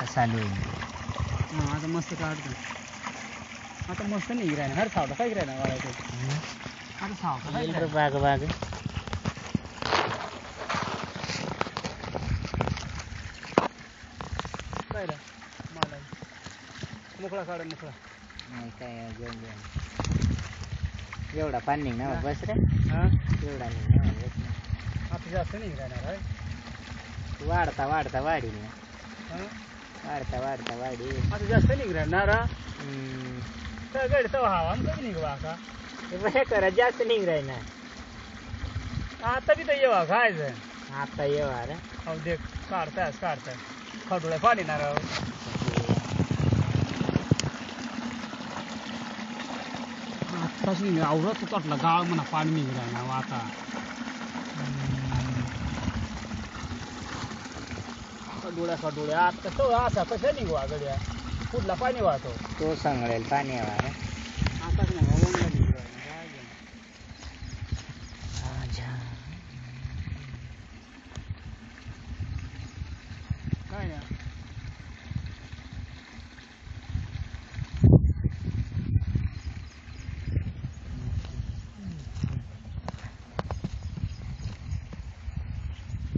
चालू आहे. आता मस्त काढतो. आता मस्त नाही राहिना हर सावता काय राहिना वाळायचं. आता सावता काय बाग बाग काय रे मला मोकळा काढ मोकळा. नाही काय घेऊन एवढा पाणी ना बस रे. हा एवढा नाही बस. आता जास्त नाही राहणार आहे. वाढता वाढता वाढील हा वाढता वाढता वाढी. आता जास्त नाही राहणार. तर गड तो हवा कधी निघवा का हे करा जास्त निघ राही ना. आता बी तर येवा खायचं. आता येवा रे. अहो देख काढतायच काढताय खडोळ्या पाणी ना राव. आत्ताच नाही आवडत तुटला गाळ म्हणा पाणी निघ राहिना आता. खडोळ्या आता तो असा कशा निघवा गड्या कुठला पाणी वाहतो तो सांगेल पाणी यावा रे. आताच नाही वंगला निघ राहिना काय ना.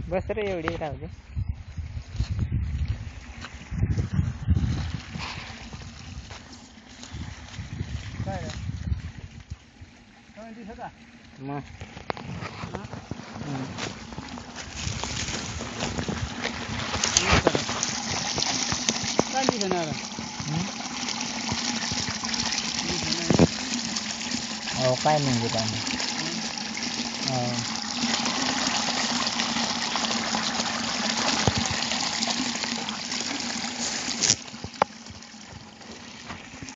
बस रे एवढी राहू दे. काय रे काय दिसत का मग काय दिसणार हो काय नाही पाणी. हो